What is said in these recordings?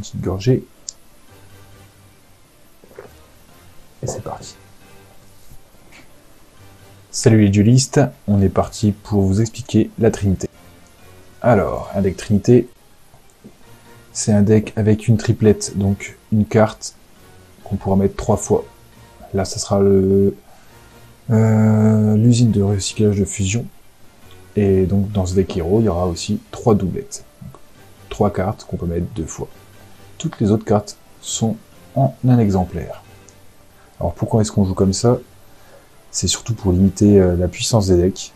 petite gorgée. Et c'est parti. Salut les duelistes, on est parti pour vous expliquer la Trinité. Alors, un deck Trinité, c'est un deck avec une triplette, donc une carte qu'on pourra mettre 3 fois. Là, ça sera l'usine de recyclage de fusion. Et donc, dans ce deck Hero, il y aura aussi 3 doublettes. Donc, 3 cartes qu'on peut mettre 2 fois. Toutes les autres cartes sont en un exemplaire. Alors, pourquoi est-ce qu'on joue comme ça? C'est surtout pour limiter la puissance des decks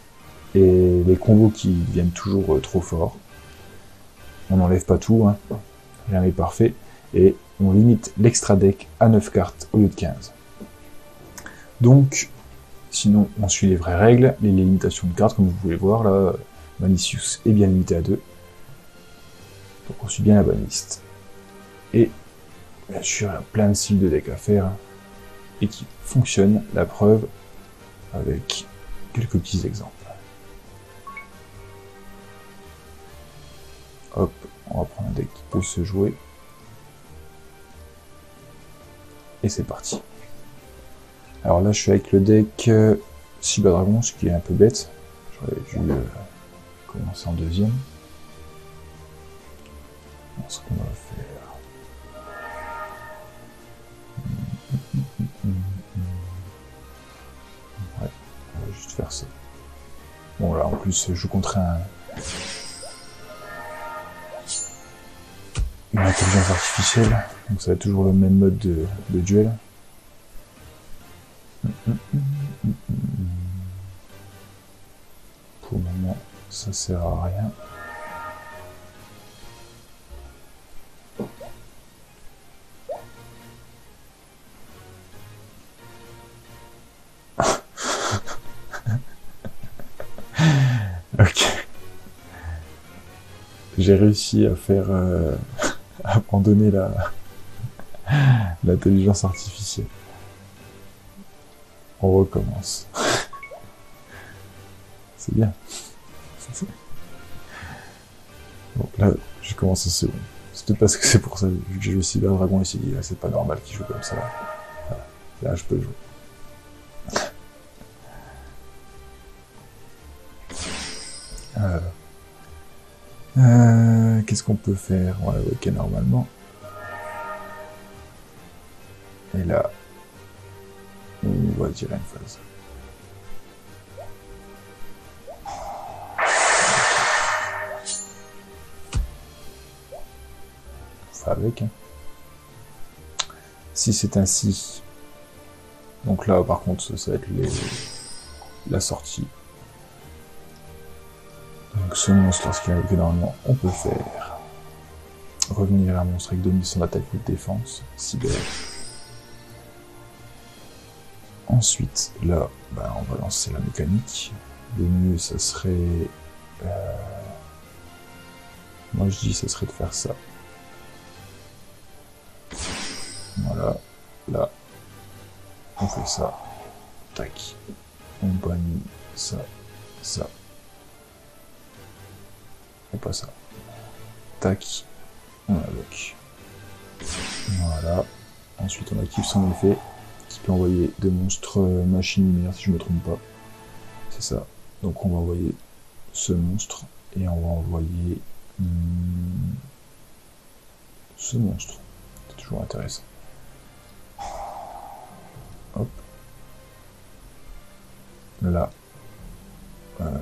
et les combos qui deviennent toujours trop forts. On n'enlève pas tout, hein. Rien n'est parfait. Et on limite l'extra deck à 9 cartes au lieu de 15. Donc, sinon, on suit les vraies règles, les limitations de cartes, comme vous pouvez voir, là, Malicious est bien limité à 2. Donc on suit bien la bonne liste. Et, bien sûr, il y a plein de styles de deck à faire, hein, et qui fonctionnent, la preuve, avec quelques petits exemples. Hop, on va prendre un deck qui peut se jouer. Et c'est parti. Alors là, je suis avec le deck Cyberdragon, ce qui est un peu bête. J'aurais dû commencer en deuxième. Alors, ce qu'on va faire... Ouais, on va juste faire ça. Bon là, en plus, je joue contre une intelligence artificielle, donc ça va être toujours le même mode de duel. Pour le moment, ça sert à rien. Ok. J'ai réussi à faire abandonner l'intelligence artificielle. On recommence. C'est bien. Bon, là, j'ai commencé second. C'est peut-être parce que c'est pour ça, vu que j'ai joué Cyberdragon, il s'est dit, là, c'est pas normal qu'il joue comme ça. Voilà. Là, je peux jouer. Qu'est-ce qu'on peut faire? On va l'évoquer normalement. Et là, on va tirer une phase. Ça avec. Hein. Si c'est ainsi, donc là par contre ça va être la sortie. Donc ce monstre, lorsqu'il est normalement, on peut faire revenir un monstre avec 2100 d'attaque ou de défense, cyber. Ensuite, là, ben, on va lancer la mécanique. Le mieux, ça serait... moi, je dis, ça serait de faire ça. Voilà. Là, on fait ça. Tac. On bannit ça, ça. Et pas ça. Tac. On invoque. Voilà. Ensuite, on active son effet. Qui peut envoyer des monstres machines lumière si je me trompe pas. C'est ça. Donc on va envoyer ce monstre et on va envoyer ce monstre. C'est toujours intéressant. Hop. Là. Non.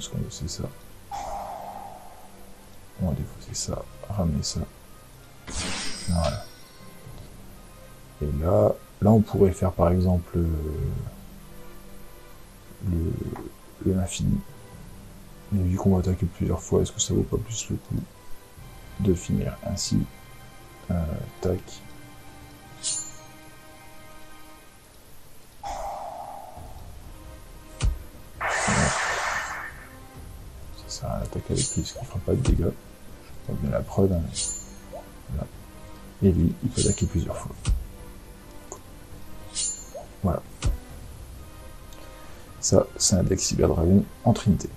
Ce qu'on veut c'est ça. On va défausser ça. Ramener ça. Voilà. Et là on pourrait faire par exemple l'infini. Mais vu qu'on va attaquer plusieurs fois, est-ce que ça vaut pas plus le coup de finir ainsi? Tac. Ça sert à attaquer avec lui, parce qu'il fera pas de dégâts. Je vois bien la preuve. Hein, mais... voilà. Et lui, il peut attaquer plusieurs fois. Voilà. Ça, c'est un deck Cyberdragon en Trinité.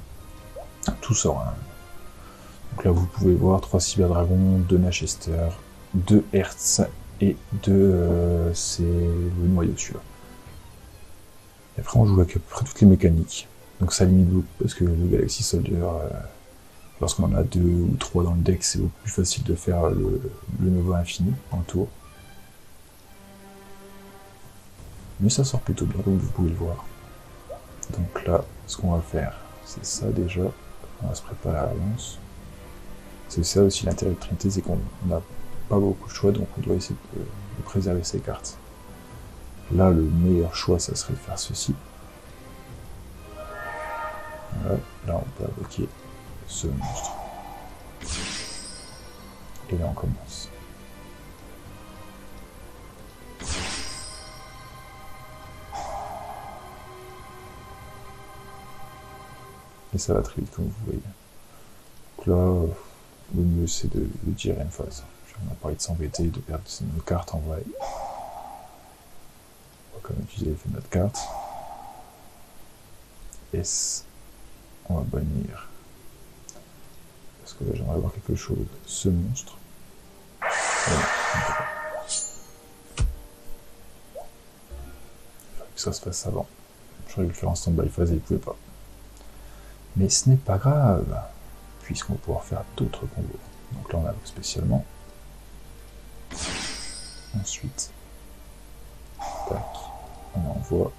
Tout sort. Hein. Donc là, vous pouvez voir 3 Cyberdragons, 2 Nachester, 2 Hertz et 2... c'est le noyau celui-là. Et après, on joue avec à peu près toutes les mécaniques. Donc ça limite beaucoup, parce que le Galaxy Soldier, lorsqu'on en a 2 ou 3 dans le deck, c'est beaucoup plus facile de faire le Nova Infini en tour. Mais ça sort plutôt bien, comme vous pouvez le voir. Donc là, ce qu'on va faire, c'est ça déjà. On va se préparer à l'avance. C'est ça aussi l'intérêt de Trinité, c'est qu'on n'a pas beaucoup de choix, donc on doit essayer de préserver ses cartes. Là, le meilleur choix, ça serait de faire ceci. Voilà. Là, on peut invoquer ce monstre. Et là, on commence. Et ça va très vite, comme vous voyez. Donc là, le mieux, c'est de tirer une phase. On a parlé de s'embêter, de perdre nos cartes en vrai. On va quand même utiliser l'effet de notre carte. S. On va bannir. Parce que là, j'aimerais avoir quelque chose. Ce monstre. Voilà. Il fallait que ça se fasse avant. J'aurais dû le faire en stand-by phase et il ne pouvait pas. Mais ce n'est pas grave, puisqu'on va pouvoir faire d'autres combos. Donc là, on invoque spécialement. Ensuite, tac, on envoie.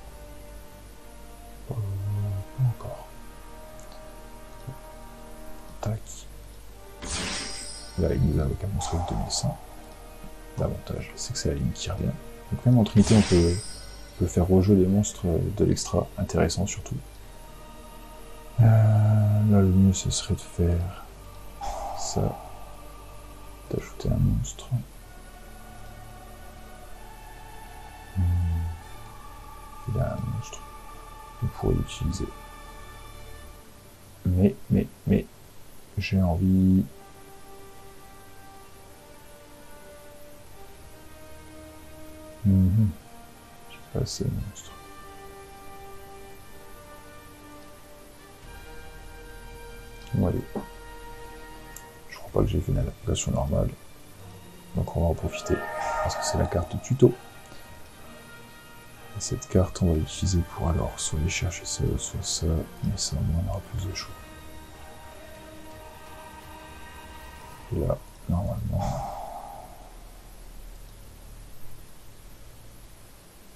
Pas encore. Tac. Là, il nous invoque un monstre de 2100. L'avantage, c'est que c'est la ligne qui revient. Donc même en Trinité, on peut faire rejouer les monstres de l'extra, intéressant surtout. Là, le mieux, ce serait de faire ça, d'ajouter un monstre. Il y a un monstre. Vous pourrez l'utiliser. Mais, j'ai envie... J'ai pas assez de monstres. Bon, allez. Je crois pas que j'ai fait une adaptation normale. Donc on va en profiter. Parce que c'est la carte tuto. Et cette carte, on va l'utiliser pour alors soit aller chercher ça, soit ça. Mais ça, au moins, on aura plus de choix. Et là, normalement...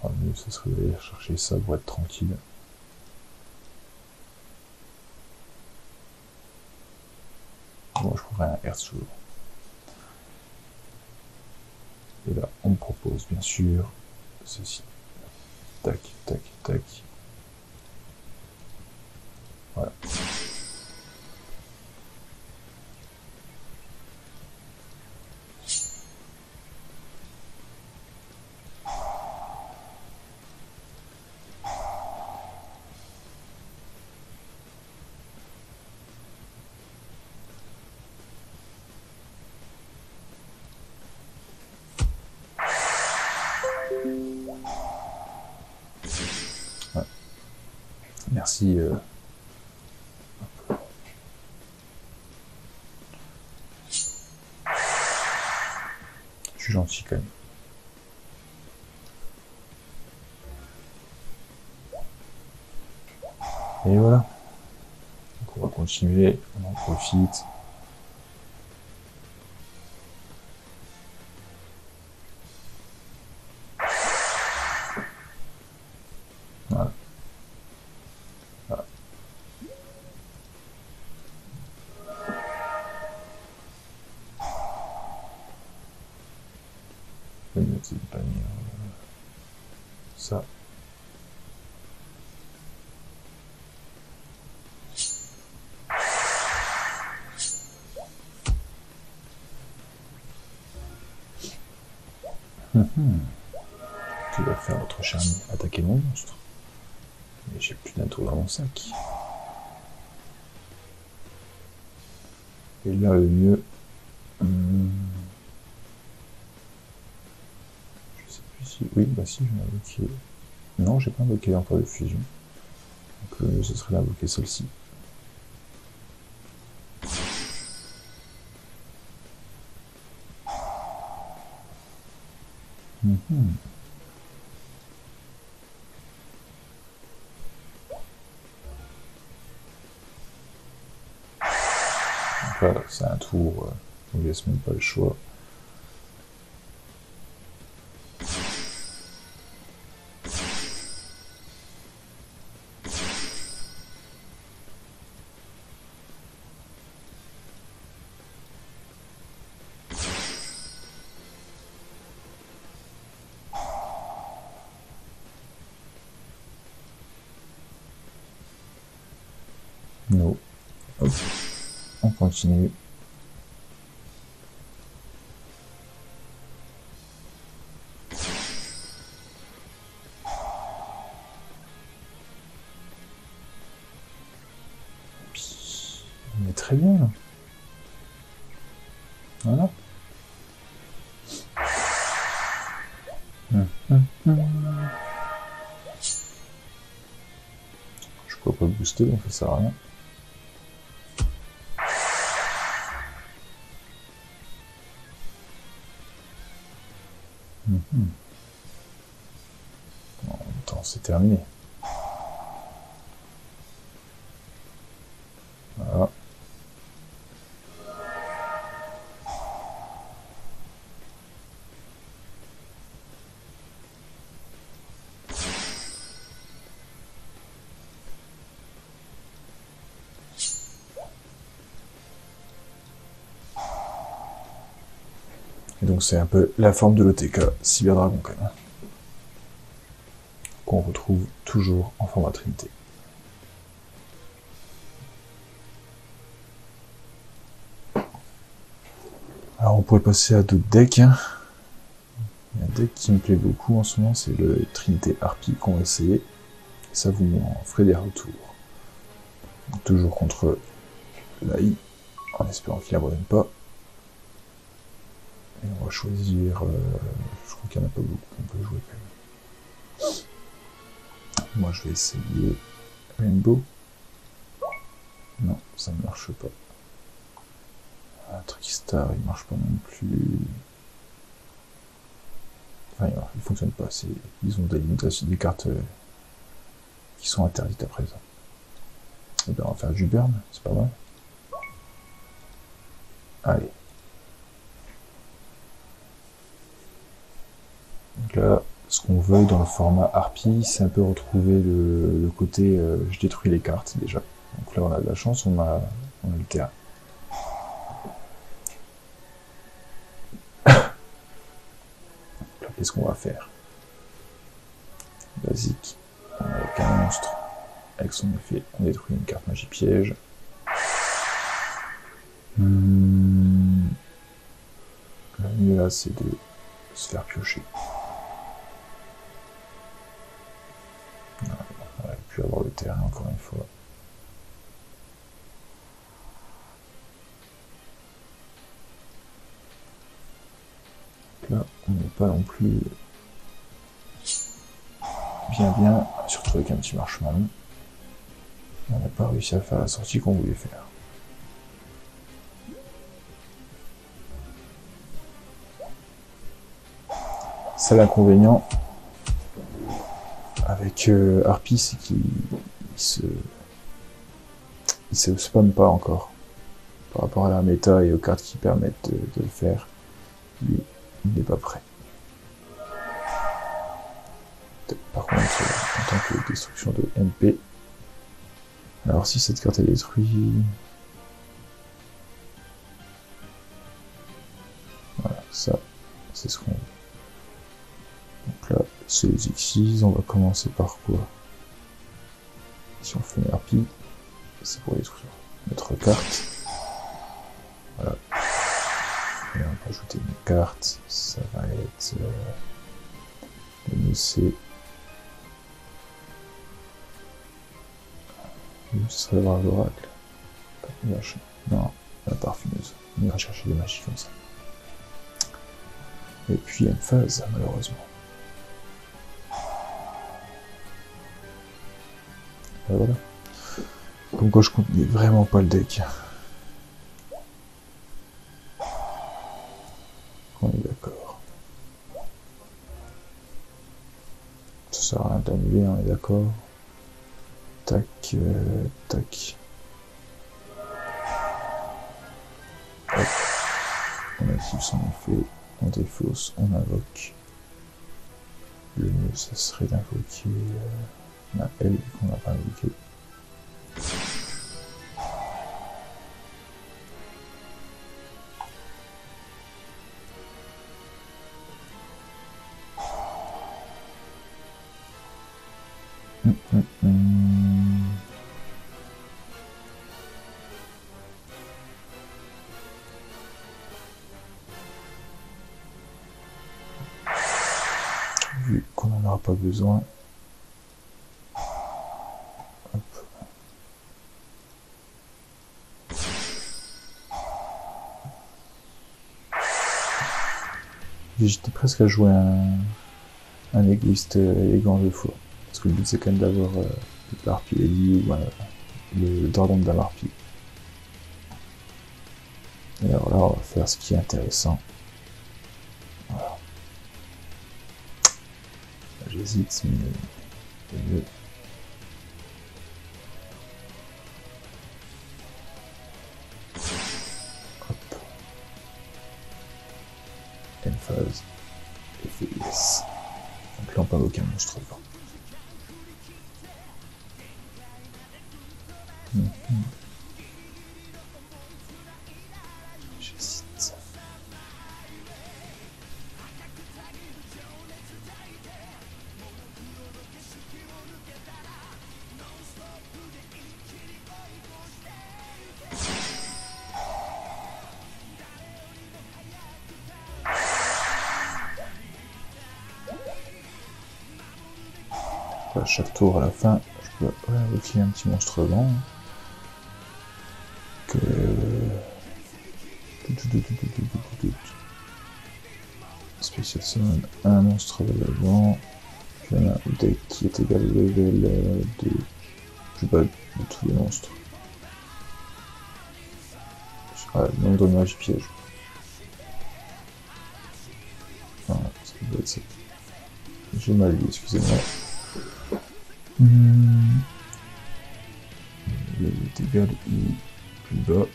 Le mieux, ce serait d'aller chercher ça pour être tranquille. Bon, je trouverai un Hertz toujours. Et là, on me propose bien sûr ceci. Tac, tac, tac. Voilà. Ouais. Merci. Je suis gentil quand même. Et voilà. Donc on va continuer, on en profite. Voilà. Voilà. Je vais mettre pas ça. Tu vas faire votre charme attaquer mon monstre. Mais j'ai plus d'un tour dans mon sac. Et là, le mieux... je sais plus si... Oui, bah si, j'ai invoqué... Non, j'ai pas invoqué encore de fusion. Donc le mieux, ce serait d'invoquer celle-ci. Mhm. Donc là, c'est un tour, on ne laisse même pas le choix. No. Hop. On continue. On est très bien là. Voilà. Je peux pas booster, donc ça sert à rien. En même temps, c'est terminé. Voilà. Et donc c'est un peu la forme de l'OTK Cyberdragon quand même. Qu'on retrouve toujours en format Trinité. Alors on pourrait passer à d'autres decks. Il y a un deck qui me plaît beaucoup en ce moment, c'est le Trinité Harpie qu'on va essayer. Ça vous en ferait des retours. Donc, toujours contre l'AI, en espérant qu'il n'abandonne pas. Et on va choisir... je crois qu'il n'y en a pas beaucoup qu'on peut jouer quand même. Moi je vais essayer Rainbow. Non, ça ne marche pas. Trickstar, il marche pas non plus. Enfin, il fonctionne pas. Ils ont des limitations, des cartes qui sont interdites à présent. Et bien, on va faire du burn, c'est pas mal. Allez. Donc là, ce qu'on veut dans le format Harpie, c'est un peu retrouver le côté je détruis les cartes déjà. Donc là, on a de la chance, on a le terrain. Qu'est-ce qu'on va faire? Basique, avec un monstre, avec son effet, on détruit une carte magie piège. Le mieux là, c'est de se faire piocher. On aurait pu avoir le terrain encore une fois. Là, on n'est pas non plus bien, surtout avec un petit marshmallow. On n'a pas réussi à faire la sortie qu'on voulait faire. C'est l'inconvénient avec Harpie, c'est qu'il se spamme pas encore par rapport à la méta et aux cartes qui permettent de le faire. Lui, il n'est pas prêt. Par contre, en tant que destruction de MP, alors si cette carte est détruite, voilà, ça, c'est ce qu'on veut. Donc là, c'est les X6, on va commencer par quoi? Si on fait une harpie, c'est pour détruire notre carte. Voilà. Et on va ajouter une carte, ça va être le NC. Ce serait voir l'oracle. Non, la parfumeuse. On ira chercher des magies comme ça. Et puis Emphase, malheureusement. Et voilà. Comme quoi je connais vraiment pas le deck. On est d'accord. annuler, on est d'accord. Tac, tac. Hop. On active son effet, on défausse, on invoque. Le mieux, ça serait d'invoquer la L qu'on n'a pas invoqué. Vu qu'on n'en aura pas besoin. Hop. J'étais presque à jouer un égoïste élégant de fois. Parce que le but c'est quand même d'avoir l'harpie Ellie ou le dragon de la harpie. Et alors là, on va faire ce qui est intéressant. Voilà. J'hésite, mais c'est mieux. Hop. Emphase. Effet yes. Donc là, on peut invoquer un monstre vent. J'hésite. À chaque tour, à la fin, je peux réinvoquer un petit monstre vent. Que... Spécial summon, un monstre vent. Puis on a un deck qui est égal au level de... plus bas de tous les monstres. Ah, le nombre de mages piège. Voilà, ça doit être ça. J'ai mal lu, excusez-moi. Il est égal ou plus bas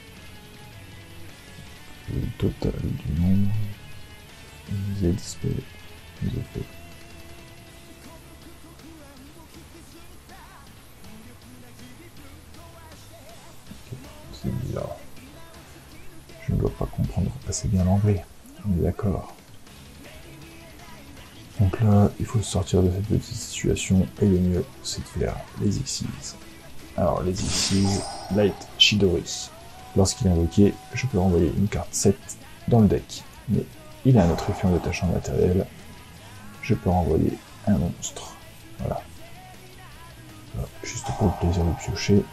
que le total du nombre z spell nous a fait. C'est bizarre. Je ne dois pas comprendre assez bien l'anglais. On est d'accord. Donc là, il faut sortir de cette petite situation, et le mieux, c'est de faire les Xyz. Alors, les Xyz, Light Chidori. Lorsqu'il est invoqué, je peux renvoyer une carte 7 dans le deck. Mais il a un autre effet en détachant le matériel. Je peux renvoyer un monstre. Voilà. Voilà. Juste pour le plaisir de piocher.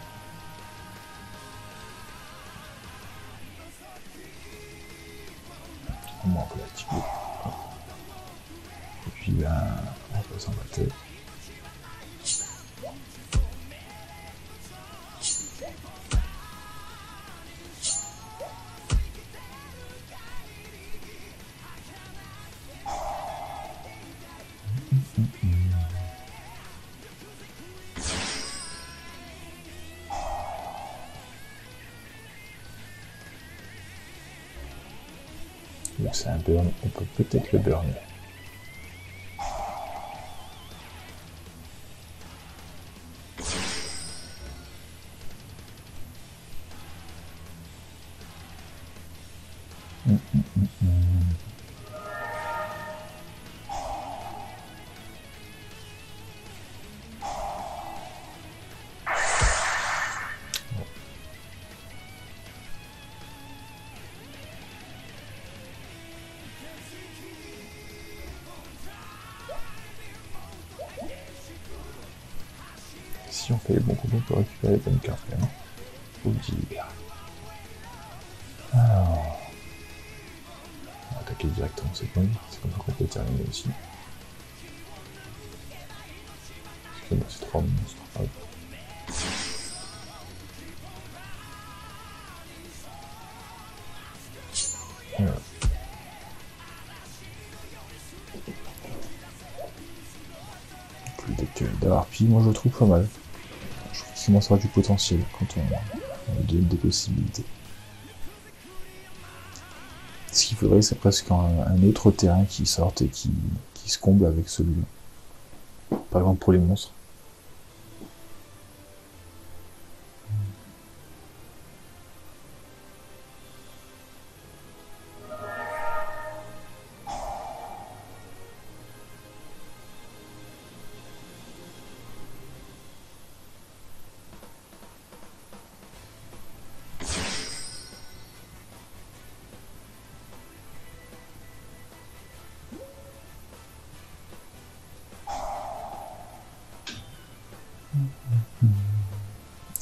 Au moins, on peut l'activer. Et puis, ben, on peut s'embêter. Donc c'est un burn, on peut peut-être le burn. Si on fait les bons combos, on peut récupérer les bonnes cartes quand même. Faut le dire. Alors, on va attaquer directement ces points. C'est comme ça qu'on peut terminer aussi. C'est 3 monstres. Hop. Voilà. Le deck d'Harpie, moi je le trouve pas mal. Je trouve qu'il commence à avoir du potentiel quand on lui donne des possibilités. Ce qu'il faudrait, c'est presque un autre terrain qui sorte et qui se comble avec celui-là. Par exemple pour les monstres.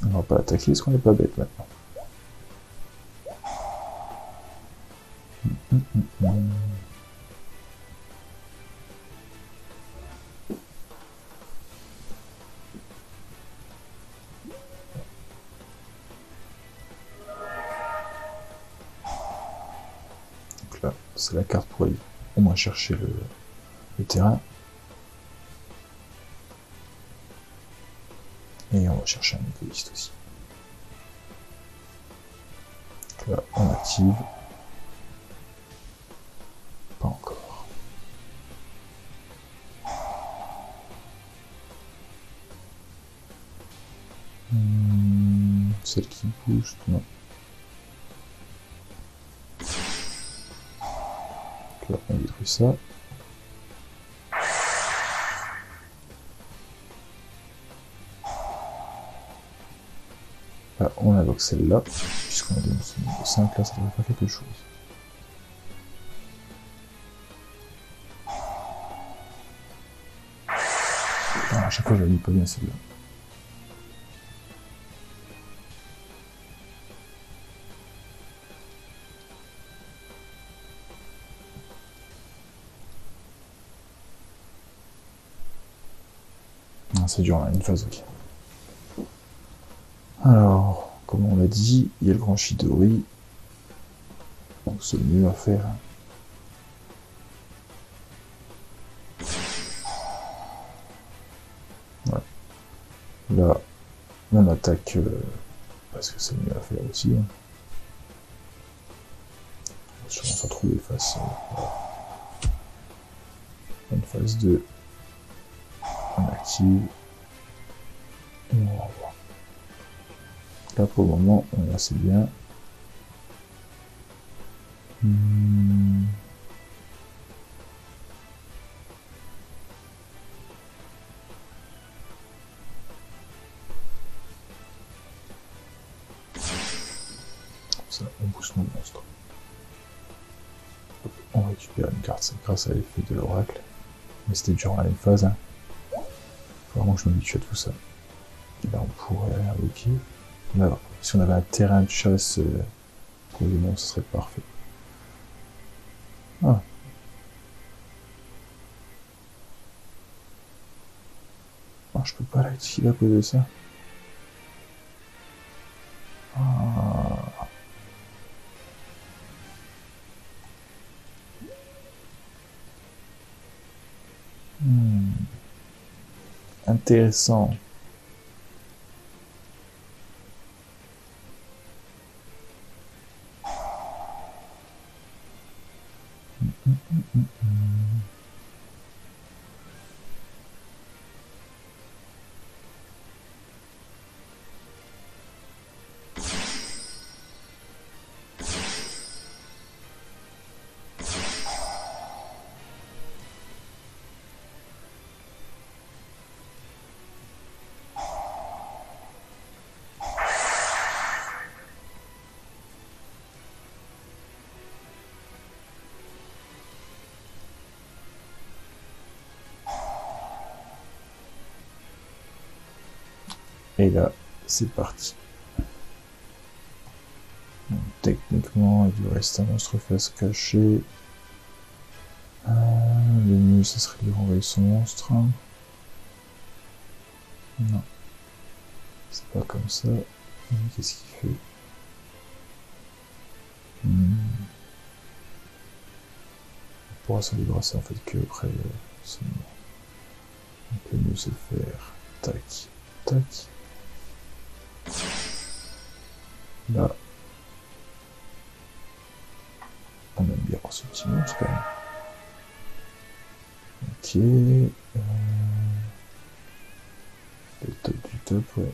On va pas attaquer parce qu'on n'est pas bête maintenant. Donc là, c'est la carte pour aller au moins chercher le terrain. Et on va chercher un égoïste aussi. Donc là, on active. Pas encore. Celle qui booste, non. Donc là, on détruit ça. Là, on invoque celle-là, puisqu'on a des monstres niveau 5, là, ça devrait faire quelque chose. Ah, à chaque fois, je la lis pas bien celle-là. Ah, c'est dur, là, une phase, ok. Alors, comme on l'a dit, il y a le grand Chidori. Donc c'est le mieux à faire. Ouais. Là, on attaque parce que c'est le mieux à faire aussi. On va sûrement se retrouver face à une phase 2. On active. Et on va voir. Là pour le moment, on est assez bien. Ça, on booste nos monstres. On récupère une carte grâce à l'effet de l'oracle. Mais c'était durant la même phase. Hein. Faut vraiment que je m'habitue à tout ça. Et là, on pourrait invoquer. Là, si on avait un terrain de chasse pour les monstres, ce serait parfait. Ah. Ah, je peux pas l'activer à cause de ça. Ah. Intéressant. Et là, c'est parti. Donc, techniquement, il lui reste un monstre face cachée. Le mieux, ce serait de renvoyer son monstre. Non. C'est pas comme ça. Qu'est-ce qu'il fait? On pourra s'en débarrasser en fait que après ce moment. Donc le mieux c'est de faire tac, tac. Là, on aime bien ce petit monstre quand même. Ok. Le top du top, ouais.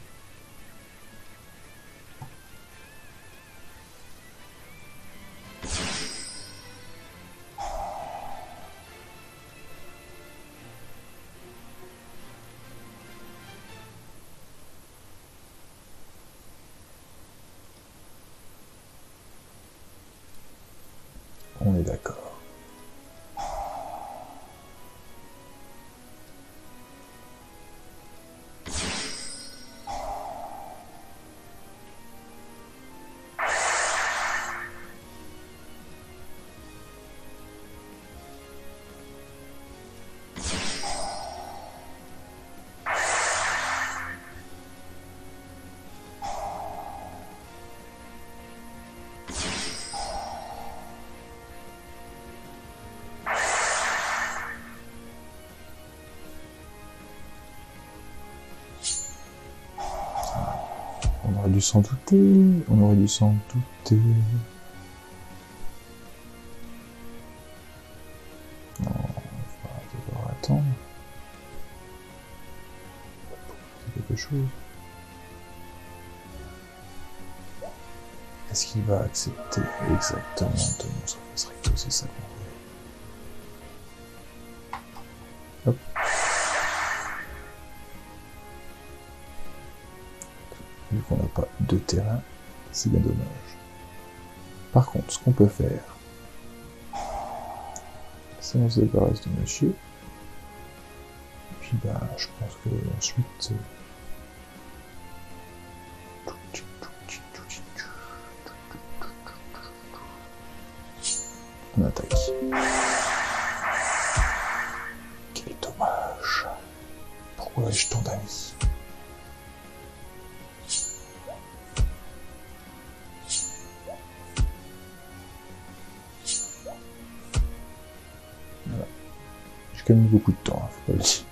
On est d'accord. On aurait dû s'en douter, on aurait dû s'en douter. Non, on va devoir attendre. C'est quelque chose. Est-ce qu'il va accepter exactement de monstre face recto? C'est ça qu'on veut. Hop. Vu qu'on n'a pas de terrain, c'est bien dommage. Par contre, ce qu'on peut faire, c'est on se débarrasse de monsieur. Et puis bah, je pense que ensuite, on attaque. Quel dommage. Pourquoi ai-je tant d'amis? Voilà. J'ai quand même mis beaucoup de temps, faut pas le dire.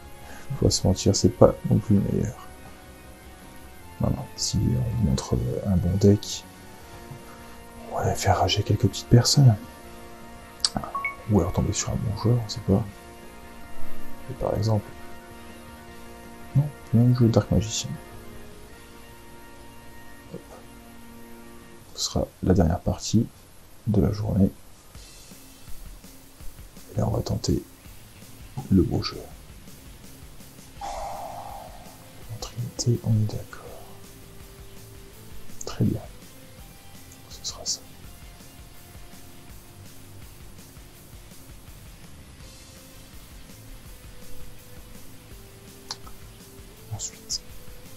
Faut pas se mentir, c'est pas non plus le meilleur. Non, non, si on vous montre un bon deck, on va faire rager quelques petites personnes. Ou alors tomber sur un bon joueur, on sait pas. Et par exemple... Non, même jouer Dark Magician. Hop. Ce sera la dernière partie de la journée. Et là on va tenter le beau jeu. En Trinité, on est d'accord. Très bien. Ce sera ça. Ensuite,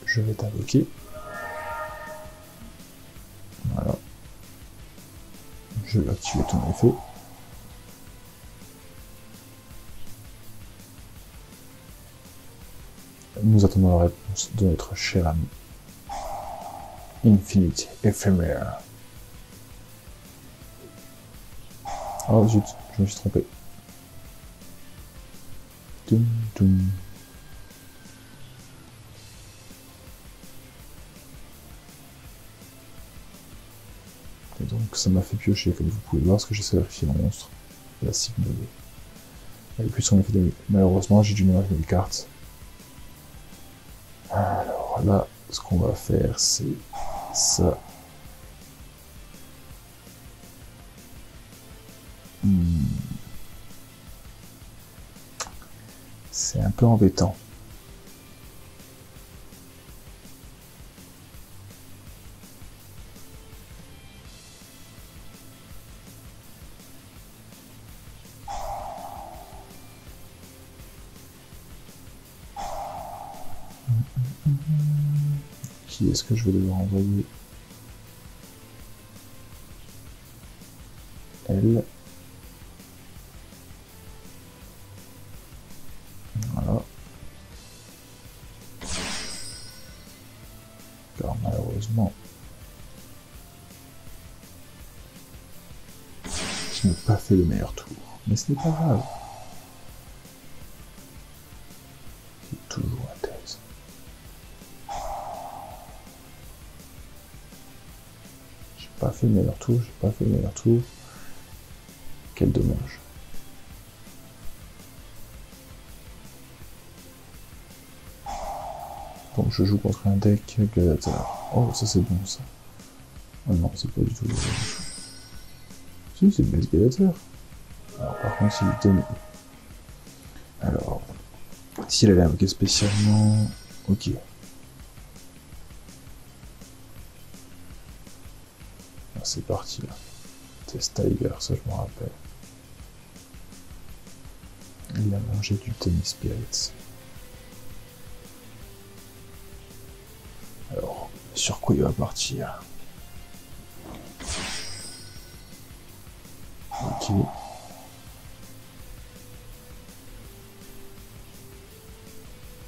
je vais t'invoquer. Voilà. Je vais activer ton effet. Nous attendons la réponse de notre cher ami. Infinite éphémère. Oh zut, je me suis trompé. Toum, toum. Et donc ça m'a fait piocher, comme vous pouvez voir, parce que j'ai sacrifié mon monstre. La cible de... Elle est plus son effet de... Malheureusement, j'ai dû mélanger les cartes. Alors là, ce qu'on va faire, c'est ça. C'est un peu embêtant. Qui est-ce que je vais devoir envoyer? Elle. Voilà. Car malheureusement, je n'ai pas fait le meilleur tour. Mais ce n'est pas grave. fait le meilleur tour, j'ai pas fait le meilleur tour. Quel dommage. Donc je joue contre un deck gladiateur. Oh, ça c'est bon ça. Oh non, c'est pas du tout le même. Si, c'est le base gladiateur. Alors par contre, il est donné. Alors, s'il allait invoquer spécialement... Ok. Ah, c'est parti là. Test Tiger, ça je me rappelle. Il a mangé du Tennis Spirits. Alors, sur quoi il va partir? Ok.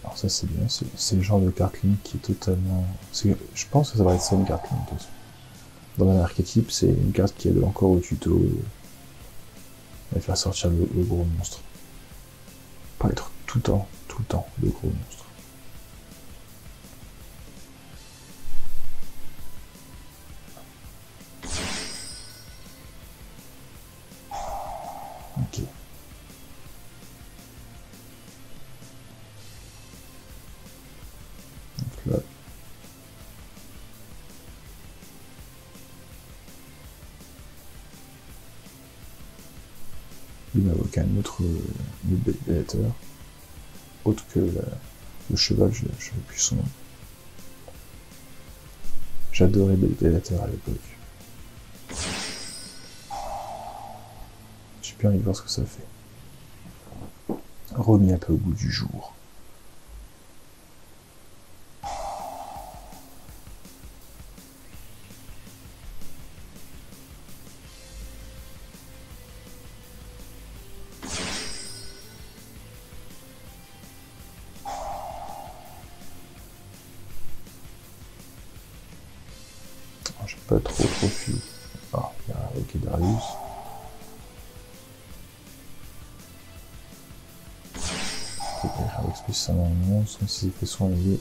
Alors ça c'est bien, c'est le genre de carte link qui est totalement... Je pense que ça va être ça une carte link aussi. Dans un archétype, c'est une carte qui est encore au tuto. Elle va faire sortir le gros monstre. Pas être tout le temps, le gros monstre. Ok. Donc là... il m'invoque un autre gladiateur, autre que le cheval, je ne sais plus son nom. J'adorais les gladiateurs à l'époque. J'ai bien envie de voir ce que ça fait. Remis un peu au goût du jour. J'ai pas trop fui. Ah, il y a ok Darius. Avec spécialement un monstre, même s'il fait son allié.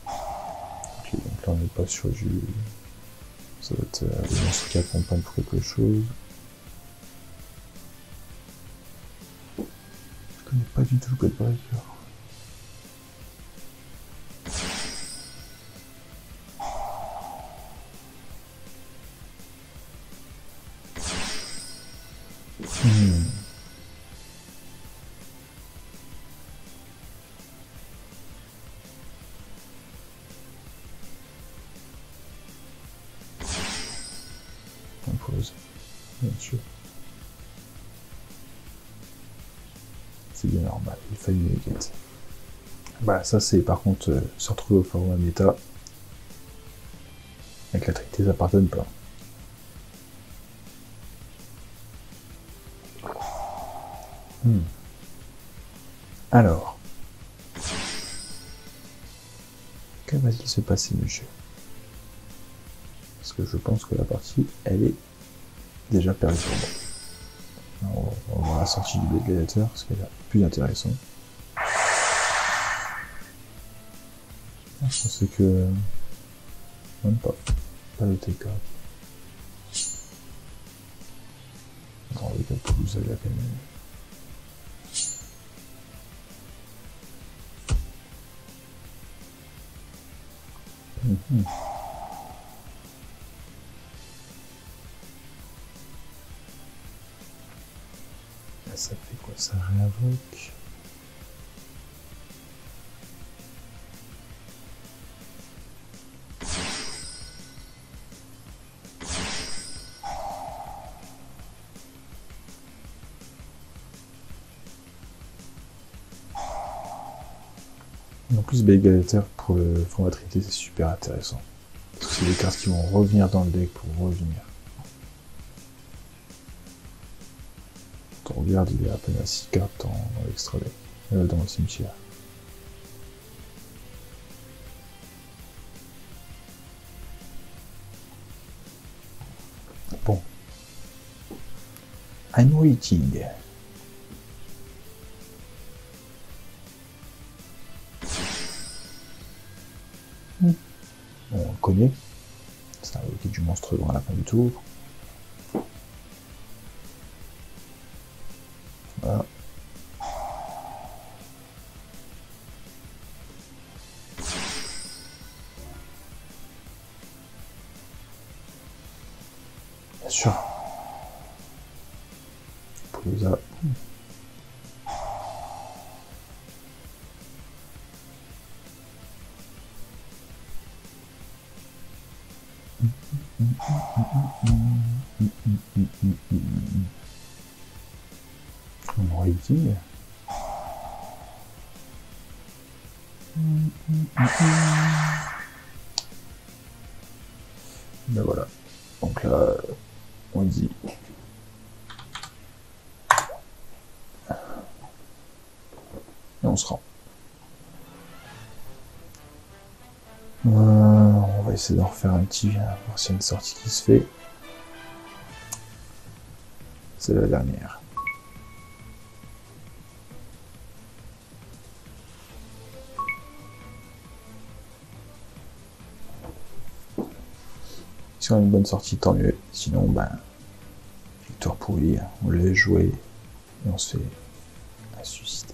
Ok, donc là on n'est pas sur du... Ça va être les monstres qui accompagnent pour quelque chose. Je connais pas du tout le code breaker. Impose, bien sûr. C'est bien normal, il fallait une quête. Bah ça c'est par contre se retrouver au format méta. Avec la Trinité ça pardonne pas. Alors. Que va-t-il se passer, monsieur? Parce que je pense que la partie, elle est déjà perdue pour moi. Alors, on va voir la sortie du gladiateur, parce qu'elle est plus intéressante. Je pensais que... même pas. Pas le TK. Non, avec la pelouse, elle a quand même... Là, ça fait quoi? Ça réinvoque. En plus, Gladiator pour le format Trinité, c'est super intéressant. Parce que c'est des cartes qui vont revenir dans le deck pour revenir. Quand on regarde, il y a à peine à 6 cartes dans l'extra deck, dans le cimetière. Bon. I'm waiting. On le connaît. C'est invoqué du monstre dans la fin du tour. Voilà. Bien sûr. Poulousa. On aurait dit. Ben voilà. Donc là, on dit. Et on se rend. On va essayer d'en refaire un petit, voir s'il y a une sortie qui se fait. C'est la dernière. Si on a une bonne sortie, tant mieux. Sinon, ben, victoire pourrie, on le laisse jouer et on se fait un suicide.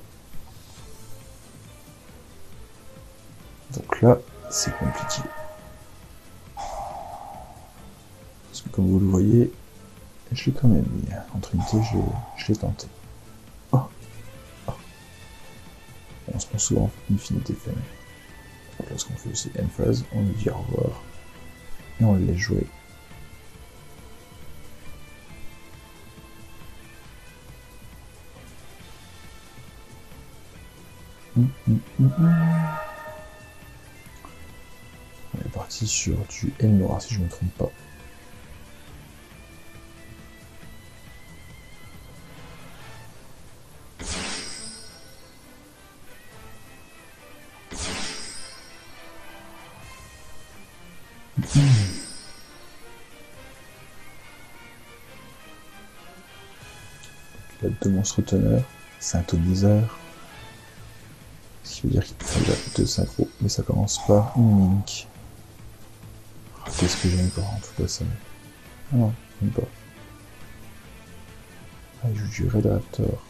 Donc là, c'est compliqué. Parce que comme vous le voyez, je l'ai quand même mis. En Trinité, je l'ai tenté. Oh. Oh. On se prend souvent Infinite FM. Donc là, ce qu'on fait, c'est end phase, on lui dit au revoir. Et on le laisse jouer. On est parti sur du N noir, si je ne me trompe pas. Il a deux monstres teneurs, c'est un toniseur. Ce qui veut dire qu'il peut faire deux synchro, mais ça commence par une Mink. Ah, qu'est-ce que j'aime pas en tout cas ça. Ah non, j'aime pas. Ah, il joue du Red Raptor.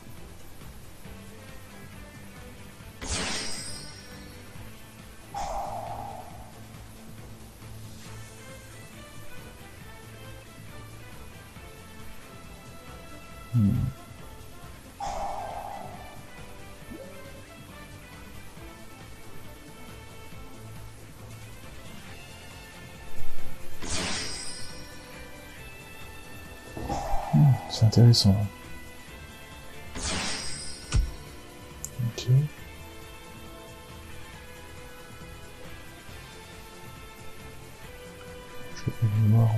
C'est intéressant. Ok. Je fais une mémoire.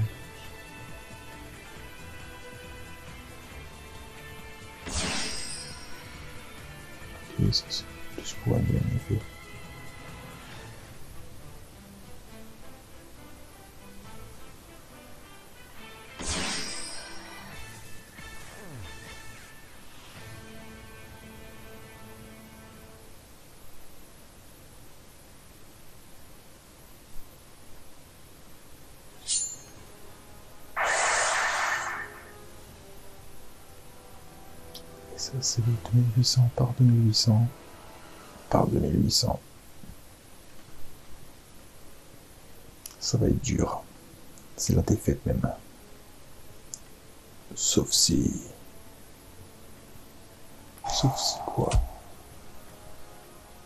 Ok, ça c'est plus pour un bien effet. Ça c'est 2800 par 2800 par 2800. Ça va être dur. C'est la défaite même. Sauf si... Sauf si quoi?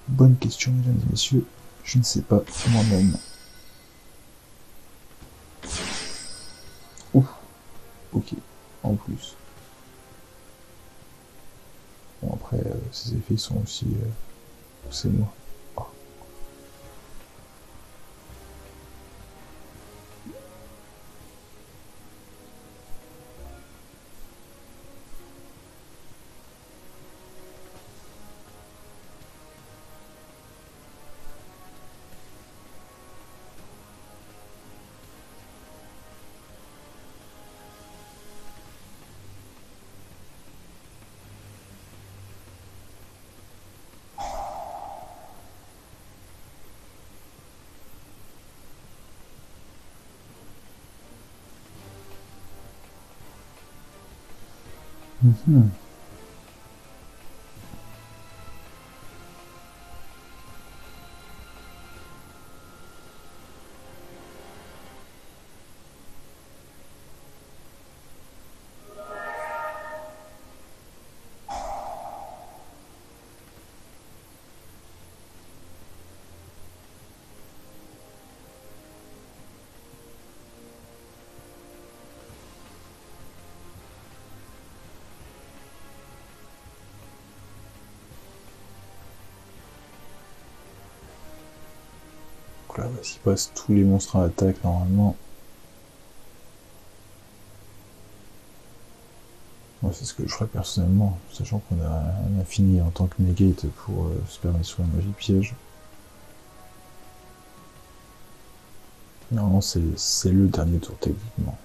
Bonne question, mesdames et messieurs. Je ne sais pas moi-même. Ouf. Ok. En plus. Bon après, ces effets sont aussi... c'est moi. Oh. Mhm. Donc là, s'il passe tous les monstres à attaque, normalement... Moi, c'est ce que je ferais personnellement, sachant qu'on a un infini en tant que negate pour se permettre sur la magie piège. Normalement, c'est le dernier tour, techniquement.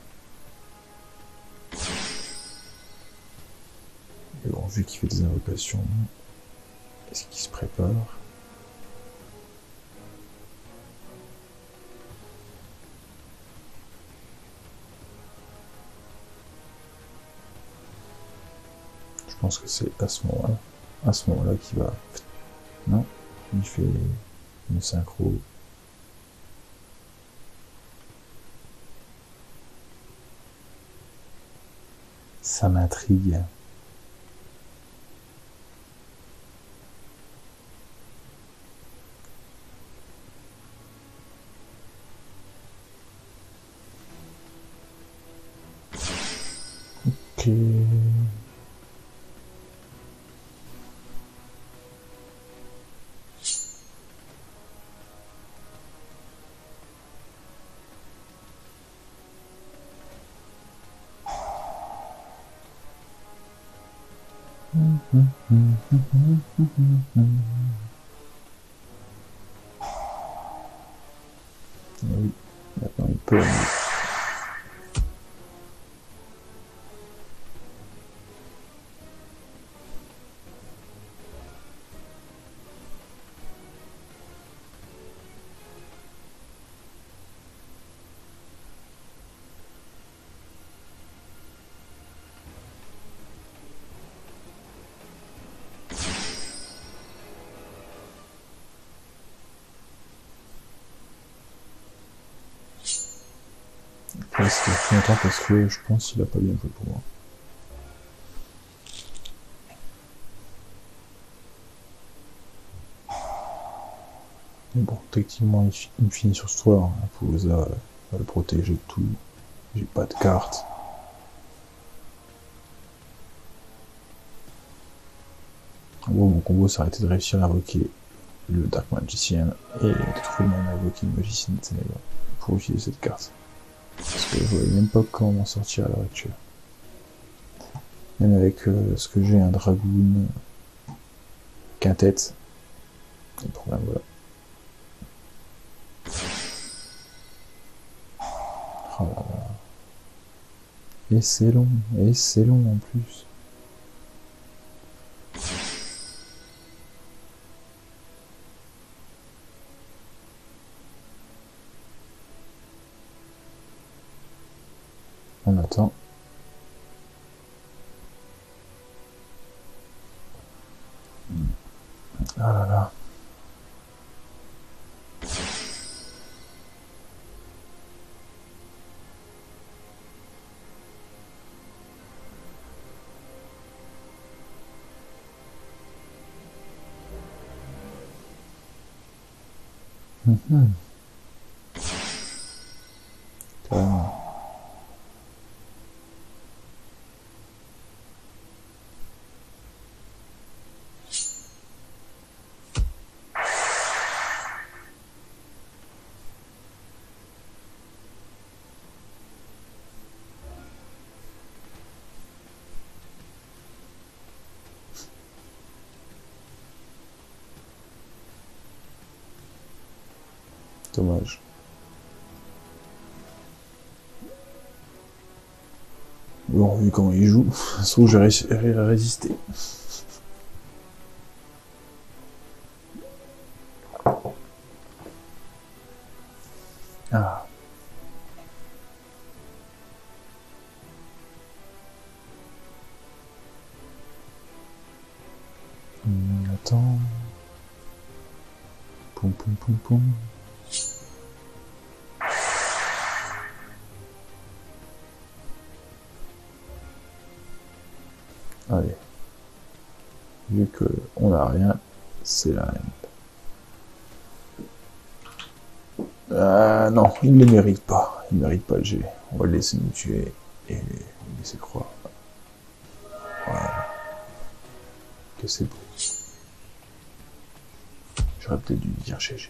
Et bon, vu qu'il fait des invocations, est-ce qu'il se prépare? Je pense que c'est à ce moment-là qu'il va... Non, il fait une synchro. Ça m'intrigue. Ok. Oui, maintenant il peut. Là, c'était plus longtemps parce que je pense qu'il a pas bien joué pour moi. Mais bon, techniquement, il me finit sur ce tour. Hein. Pouza va le protéger de tout. J'ai pas de carte. En gros, mon combo, ça aurait été de réussir à invoquer le Dark Magician et de trouver le moyen d'invoquer le Magicien de Ténèbres pour utiliser cette carte. Parce que je voyais même pas comment m'en sortir à l'heure actuelle. Même avec ce que j'ai, un Dragoon quintette. Le problème, voilà. Oh là là. Et c'est long en plus. On attend. Ah là là. Carrément. Dommage. Bon, vu comment il joue, sauf que j'ai réussi à résister. Ah. poum, poum, poum, poum. Allez. Vu que on n'a rien, c'est la reine. Non, il ne le mérite pas. Il ne mérite pas le G. On va le laisser nous tuer et le laisser croire. Voilà. Que c'est beau. J'aurais peut-être dû dire GG.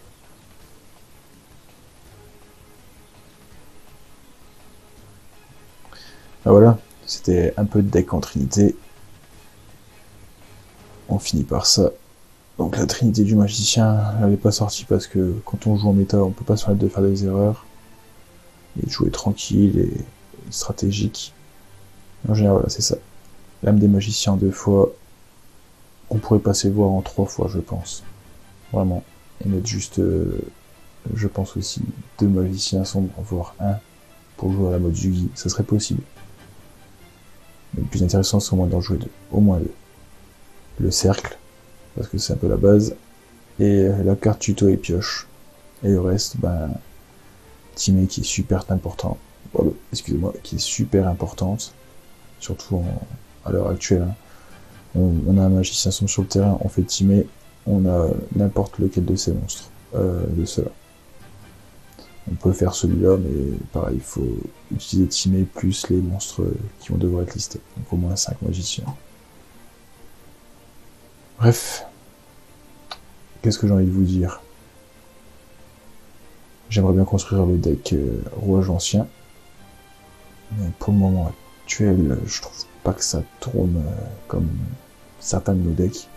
Ah voilà, c'était un peu de deck en trinité. On finit par ça. Donc la trinité du magicien, elle n'est pas sortie parce que quand on joue en méta, on peut pas se permettre de faire des erreurs. Et de jouer tranquille et stratégique. En général, voilà, c'est ça. L'âme des magiciens 2 fois. On pourrait passer voir en 3 fois, je pense. Vraiment. Et mettre juste, je pense aussi, 2 magiciens sombres, voire 1, pour jouer à la mode Yugi. Ça serait possible. Mais le plus intéressant, c'est au moins d'en jouer 2. Au moins 2. Le cercle, parce que c'est un peu la base. Et la carte tuto et pioche. Et le reste, ben, teamé qui est super important. Pardon, excusez-moi, qui est super importante. Surtout à l'heure actuelle. Hein. On a un magicien sombre sur le terrain, on fait teamer, on a n'importe lequel de ces monstres. De ceux-là. On peut faire celui-là, mais pareil, il faut utiliser teamer plus les monstres qui vont devoir être listés. Donc au moins 5 magiciens. Bref. Qu'est-ce que j'ai envie de vous dire? J'aimerais bien construire le deck rouage ancien. Mais pour le moment actuel, je trouve pas que ça tourne comme certains de nos decks.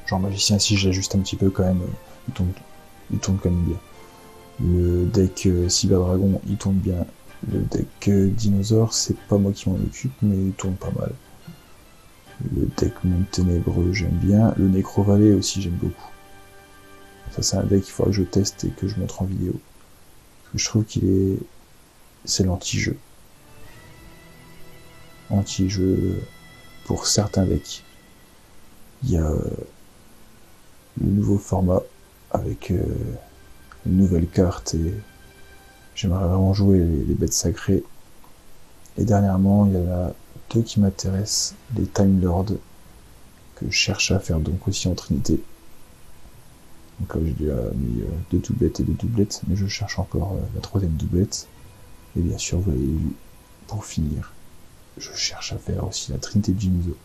Genre magicien, si j'ajuste un petit peu quand même, il tourne quand même bien. Le deck Cyber Dragon, il tourne bien. Le deck Dinosaure, c'est pas moi qui m'en occupe, mais il tourne pas mal. Le deck Monde Ténébreux, j'aime bien. Le Nécro Valley aussi, j'aime beaucoup. Ça, c'est un deck qu'il faudra que je teste et que je montre en vidéo. Parce que je trouve c'est l'anti-jeu. Anti-jeu pour certains decks. Il y a le nouveau format avec une nouvelle carte et j'aimerais vraiment jouer les bêtes sacrées. Et dernièrement, il y en a 2 qui m'intéressent, les Time Lords, que je cherche à faire donc aussi en trinité. Donc là j'ai déjà mis 2 doublettes et 2 doublettes, mais je cherche encore la 3e doublette. Et bien sûr, vous l'avez vu, pour finir, je cherche à faire aussi la trinité de Jinzo.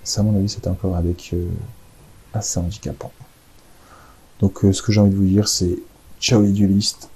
Ça, à mon avis, c'est encore un deck assez handicapant. Donc ce que j'ai envie de vous dire, c'est ciao les duelistes,